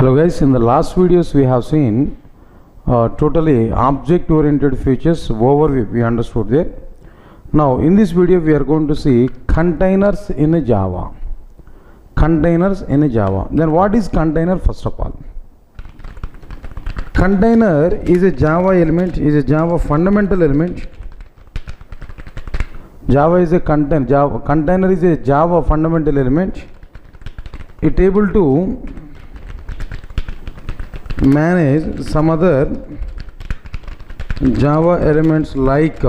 Hello guys, in the last videos we have seen totally object oriented features overview we understood there. Now in this video we are going to see containers in a Java. Containers in a Java. Then what is container first of all? Container is a Java element, is a Java fundamental element. Java is a container is a Java fundamental element. It able to manage some other Java elements like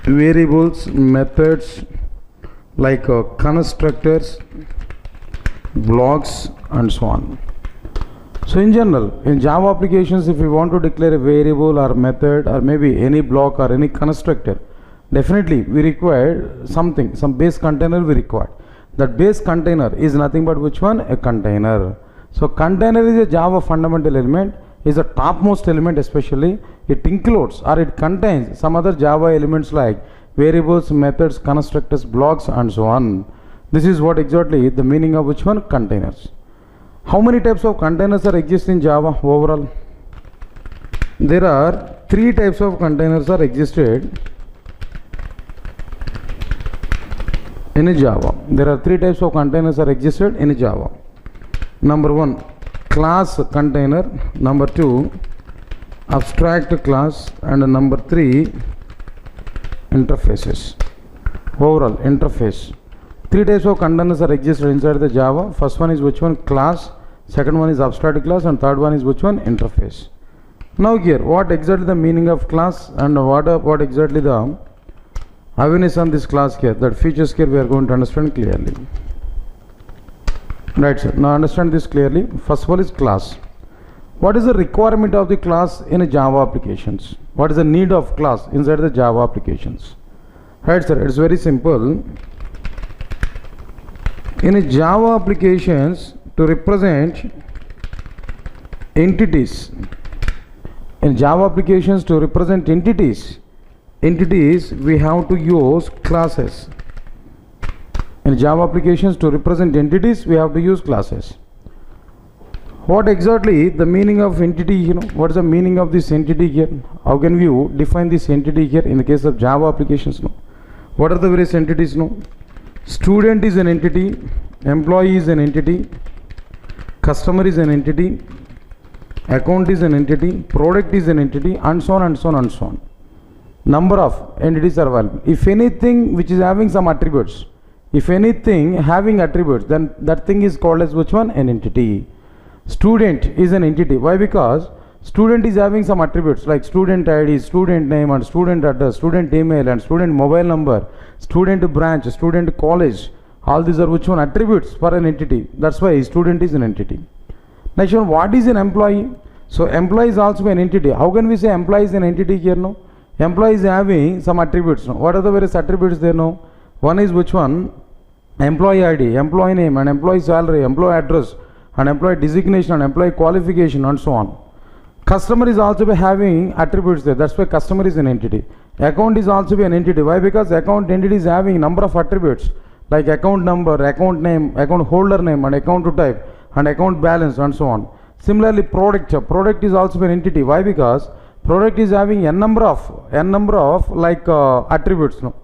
variables, methods, like constructors, blocks and so on. So in general, in Java applications, if we want to declare a variable or method or maybe any block or any constructor, definitely we require something, some base container we require. That base container is nothing but which one? A container. So container is a Java fundamental element, is a topmost element especially. It includes or it contains some other Java elements like variables, methods, constructors, blocks and so on. This is what exactly the meaning of which one? Containers. How many types of containers are exist in Java overall? There are 3 types of containers are existed in a Java. There are 3 types of containers are existed in a Java. Number 1, class container. Number 2, abstract class. And number 3, interfaces. Overall interface. 3 types of containers are existed inside the Java. First one is which one? Class. Second one is abstract class. And third one is which one? Interface. Now here, what exactly the meaning of class and what exactly the awareness on this class here, that features here we are going to understand clearly. Right, sir. Now understand this clearly. First of all is class. What is the requirement of the class in a Java applications? What is the need of class inside the Java applications? Right, sir. It's very simple. In a Java applications, to represent entities, in Java applications to represent entities, we have to use classes. In Java applications to represent entities, we have to use classes. What exactly the meaning of entity, what is the meaning of this entity here? How can you define this entity here in the case of Java applications? What are the various entities? Student is an entity, employee is an entity, customer is an entity, account is an entity, product is an entity, and so on and so on and so on. Number of entities are available. If anything which is having some attributes, if anything having attributes, then that thing is called as which one? An entity. Student is an entity. Why? Because student is having some attributes like student ID, student name and student address, student email and student mobile number, student branch, student college. All these are which one? Attributes for an entity. That's why student is an entity. Next one, what is an employee? So employee is also an entity. How can we say employee is an entity here? No. Employee is having some attributes. No. What are the various attributes there? No. One is which one? Employee ID, employee name and employee salary, employee address and employee designation and employee qualification and so on. Customer is also having attributes there. That's why customer is an entity. Account is also an entity. Why? Because account entity is having number of attributes like account number, account name, account holder name and account type and account balance and so on. Similarly, product is also an entity. Why? Because product is having n number of like attributes. No.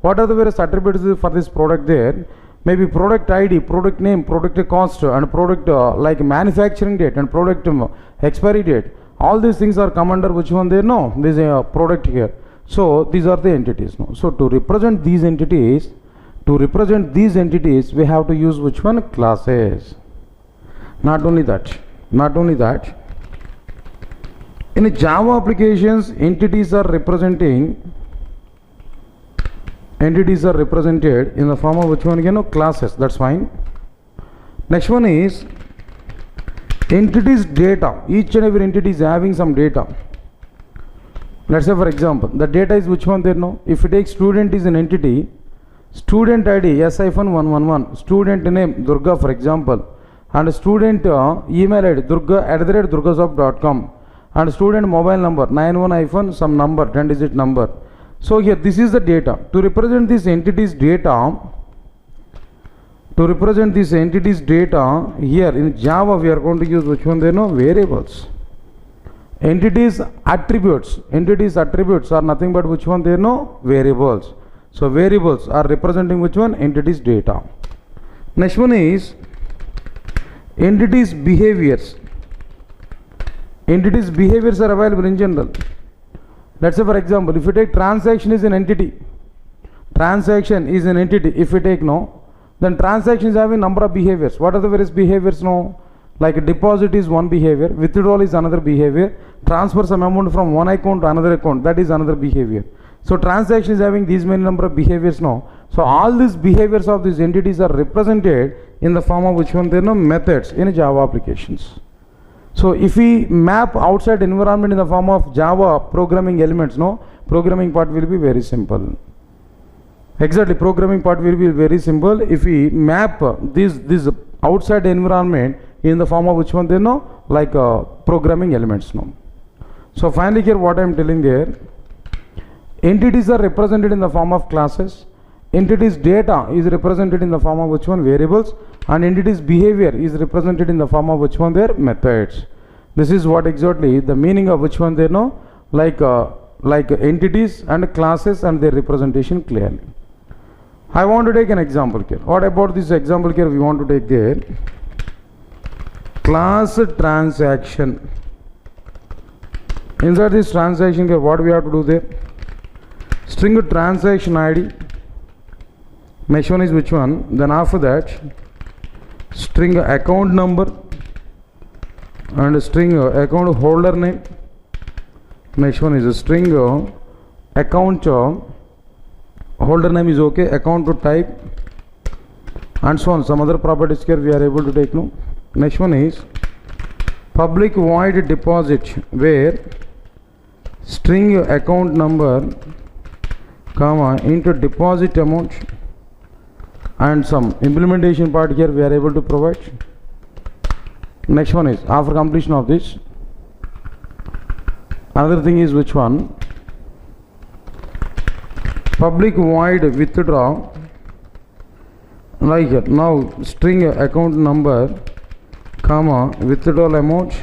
What are the various attributes for this product there? Maybe product ID, product name, product cost and product like manufacturing date and product expiry date. All these things are come under which one there? No, this is a product here. So these are the entities. No. So to represent these entities, we have to use which one? Classes. Not only that, in a Java applications, entities are represented in the form of which one? Classes. That's fine. Next one is entities data. Each and every entity is having some data. Let's say for example, the data is which one there? No. If you take student is an entity, student ID S-111, student name Durga for example, and student email ID durga@durgasoft.com, and student mobile number 91 some number 10-digit number. So here this is the data. To represent this entity's data, To represent this entity's data, here in Java we are going to use which one there? No, variables. Entities attributes are nothing but which one there? No, variables. So variables are representing which one? Entities data. Next one is entities behaviors. Entities behaviors are available in general. Let's say for example, if you take transaction is an entity, if you take no, then transaction is having number of behaviors. What are the various behaviors now? Like a deposit is one behavior, withdrawal is another behavior, transfer some amount from one account to another account, that is another behavior. So transaction is having these many number of behaviors now. So all these behaviors of these entities are represented in the form of which one? There are no methods in Java applications. So if we map outside environment in the form of Java programming elements, no, programming part will be very simple. Exactly, programming part will be very simple if we map this outside environment in the form of which one? There no, like programming elements, no. So finally here what I am telling there, entities are represented in the form of classes, entities data is represented in the form of which one? Variables, and entities behavior is represented in the form of which one? There methods. This is what exactly the meaning of which one? There no, like entities and classes and their representation clearly. I want to take an example here. What about this example here we want to take there? Class transaction. Inside this transaction here, what we have to do there? String transaction ID. Next one is which one? Then after that, string account number and string account holder name. Next one is a string account holder name is okay, account to type, and so on. Some other properties here we are able to take no. Next one is public void deposit, where string account number comma into deposit amount, and some implementation part here we are able to provide. Next one is after completion of this, another thing is which one? Public void withdraw, like here. Now string account number comma withdrawal amount.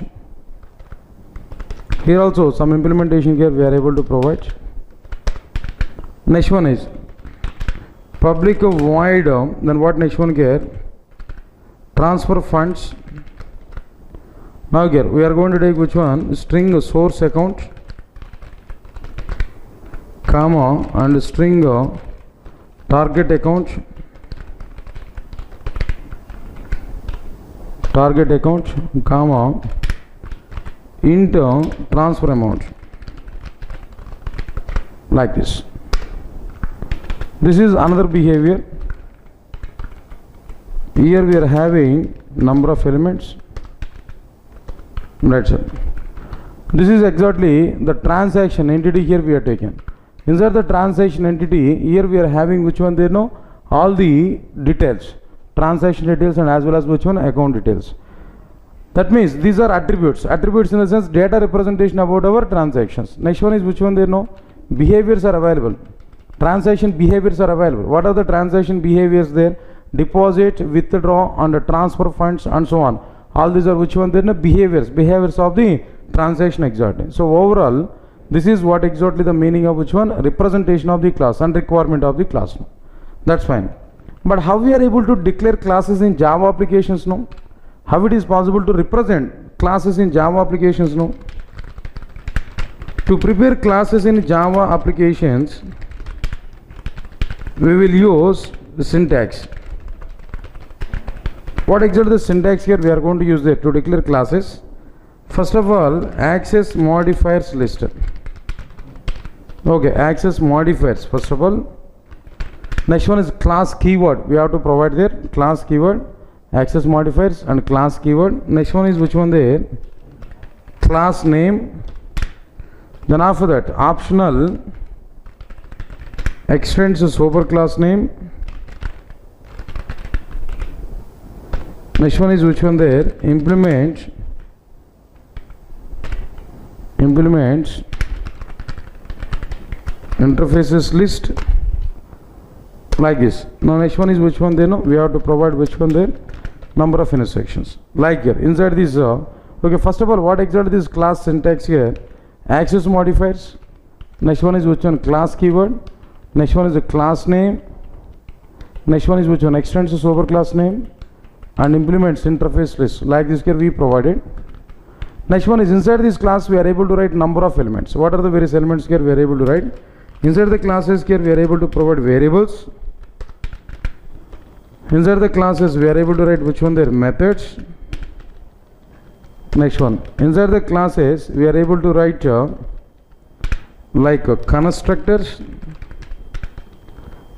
Here also some implementation here we are able to provide. Next one is public void, then what next one here? Transfer funds. Now here we are going to take which one? String source account comma and string target account comma into transfer amount, like this. This is another behavior. Here we are having number of elements. That's it. This is exactly the transaction entity here we are taken. Inside the transaction entity, here we are having which one? There no, all the details, transaction details, and as well as which one? Account details. That means these are attributes. Attributes in the sense data representation about our transactions. Next one is which one? There no, behaviors are available. Transaction behaviors are available. What are the transaction behaviors there? Deposit, withdraw, and transfer funds, and so on. All these are which one? There no, behaviors of the transaction exactly. So overall, this is what exactly the meaning of which one? Representation of the class and requirement of the class. That's fine. But how we are able to declare classes in Java applications? No. How it is possible to represent classes in Java applications? No. To prepare classes in Java applications, we will use the syntax. What exactly the syntax here we are going to use there to declare classes? First of all, access modifiers list. Okay, access modifiers first of all. Next one is class keyword. We have to provide there class keyword, access modifiers, and class keyword. Next one is which one there? Class name. Then after that, optional extends the super class name. Next one is which one there? Implements interfaces list. like this. Now next one is which one there? No, we have to provide which one there? Number of intersections. Like here, inside this, okay, first of all, what exactly this class syntax here? Access modifiers. Next one is which one? Class keyword. Next one is the class name. Next one is which one? Extends the superclass name. And implements interface list. Like this here we provided. Next one is inside this class we are able to write number of elements. What are the various elements here we are able to write? Inside the classes here we are able to provide variables. Inside the classes we are able to write which one there? Methods. Next one. Inside the classes we are able to write constructors.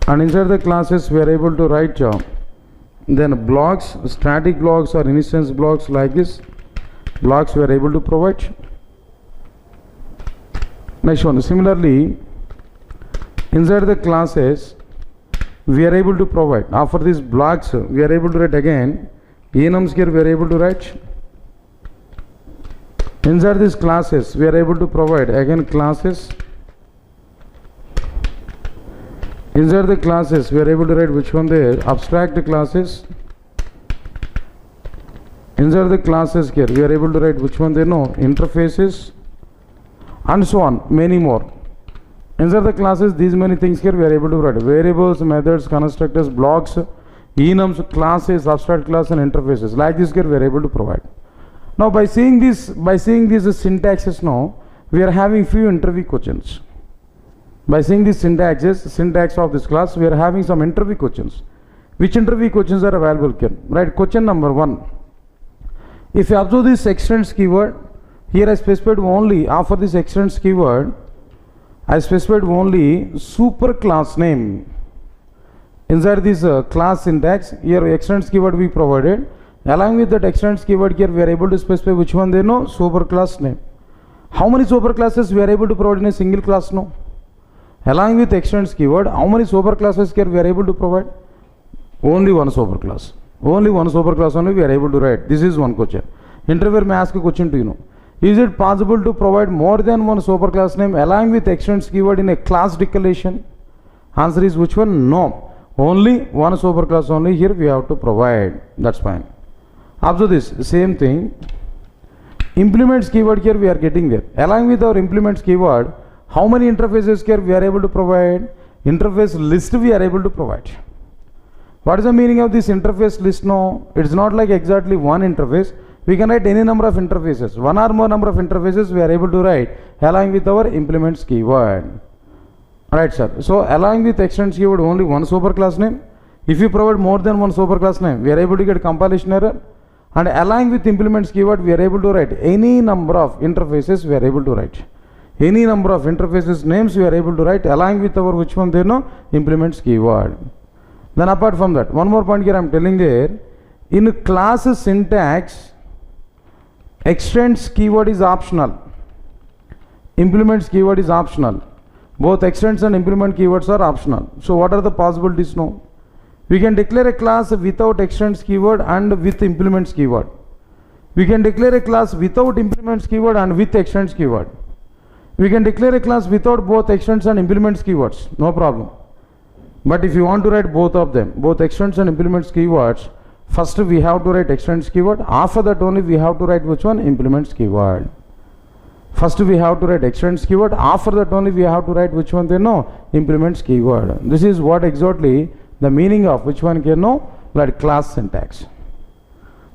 And inside the classes we are able to write then blocks, static blocks or instance blocks like this. Blocks we are able to provide. Next one. Similarly, inside the classes we are able to provide. After these blocks we are able to write again enums here we are able to write. Inside these classes we are able to provide again classes. Inside the classes we are able to write which one there? Abstract classes. Inside the classes here we are able to write which one there? No, interfaces and so on, many more. Inside the classes these many things here we are able to write variables, methods, constructors, blocks, enums, classes, abstract class and interfaces. Like this here we are able to provide. Now by seeing these syntaxes now we are having few interview questions. By seeing these syntax of this class we are having some interview questions. Which interview questions are available here? Right, question number 1. If you observe this extends keyword, here I specified only after this extends keyword, I specified only super class name. Inside this class syntax, here extends keyword we provided. Along with that extends keyword here, we are able to specify which one they know, super class name. How many super classes we are able to provide in a single class? No. Along with extends keyword, how many super classes here we are able to provide? Only one super class. Only one super class only we are able to write. This is one question. Interviewer may ask a question to you know. Is it possible to provide more than one super class name along with extends keyword in a class declaration? Answer is which one? No. Only one super class only here we have to provide. That's fine. Observe this. Same thing. Implements keyword here we are getting there. Along with our implements keyword, how many interfaces here we are able to provide? Interface list we are able to provide. What is the meaning of this interface list now? It's not like exactly one interface. We can write any number of interfaces. One or more number of interfaces we are able to write along with our implements keyword. Alright sir. So along with extends keyword only one superclass name. If you provide more than one superclass name, we are able to get compilation error. And along with implements keyword, we are able to write any number of interfaces we are able to write. Any number of interfaces names we are able to write along with our which one there no implements keyword. Then apart from that, one more point here I am telling there, in class syntax, extends keyword is optional. Implements keyword is optional. Both extends and implement keywords are optional. So what are the possibilities now? We can declare a class without extends keyword and with implements keyword. We can declare a class without implements keyword and with extends keyword. We can declare a class without both extends and implements keywords. No problem. But if you want to write both of them, both extends and implements keywords, first we have to write extends keyword. After that only we have to write which one? Implements keyword. First we have to write extends keyword. After that only we have to write which one they know? Implements keyword. This is what exactly the meaning of which one can know? Like class syntax.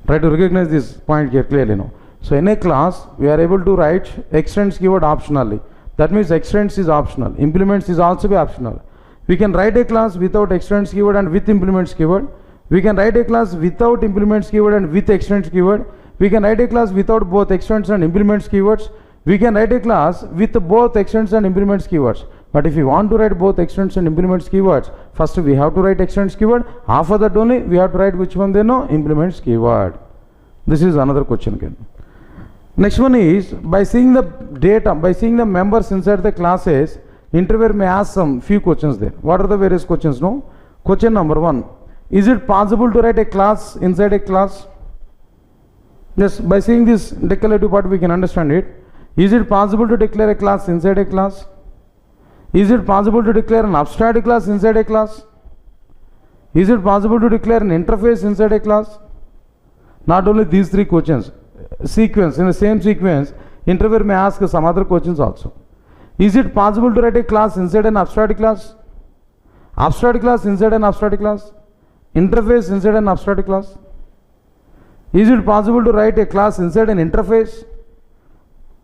Try to recognize this point here clearly now. So in a class we are able to write extends keyword optionally. That means extends is optional. Implements is also be optional. We can write a class without extends keyword and with implements keyword. We can write a class without implements keyword and with extends keyword. We can write a class without both extends and implements keywords. We can write a class with both extends and implements keywords. But if we want to write both extends and implements keywords, first we have to write extends keyword. After that only we have to write which one they know? Implements keyword. This is another question again. Next one is, by seeing the data, by seeing the members inside the classes, interviewer may ask some few questions there. What are the various questions? No? Question number 1. Is it possible to write a class inside a class? Yes, by seeing this declarative part we can understand it. Is it possible to declare a class inside a class? Is it possible to declare an abstract class inside a class? Is it possible to declare an interface inside a class? Not only these three questions, sequence, in the same sequence, interviewer may ask some other questions also. Is it possible to write a class inside an abstract class? Abstract class inside an abstract class? Interface inside an abstract class? Is it possible to write a class inside an interface?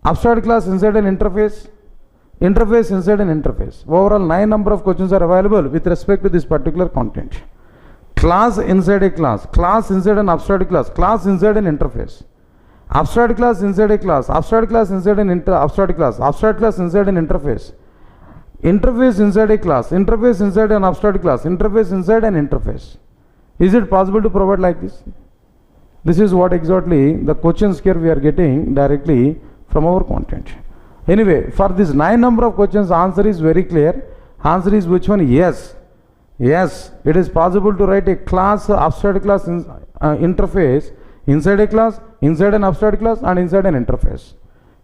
Abstract class inside an interface? Interface inside an interface. Overall 9 number of questions are available with respect to this particular content. Class inside a class inside an abstract class inside an interface. Abstract class inside a class, abstract class inside an abstract class inside an interface. Interface inside a class, interface inside an abstract class, interface inside an interface. Is it possible to provide like this? This is what exactly the questions here we are getting directly from our content. Anyway, for this 9 number of questions, answer is very clear. Answer is which one? Yes. Yes, it is possible to write a class, abstract class interface inside a class, inside an abstract class and inside an interface.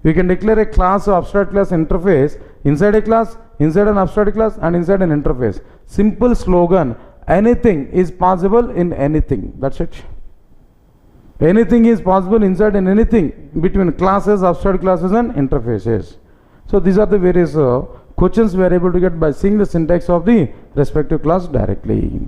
We can declare a class, abstract class interface inside a class, inside an abstract class and inside an interface. Simple slogan, anything is possible in anything. That's it. Anything is possible inside and anything between classes, abstract classes and interfaces. So these are the various questions we are able to get by seeing the syntax of the respective class directly.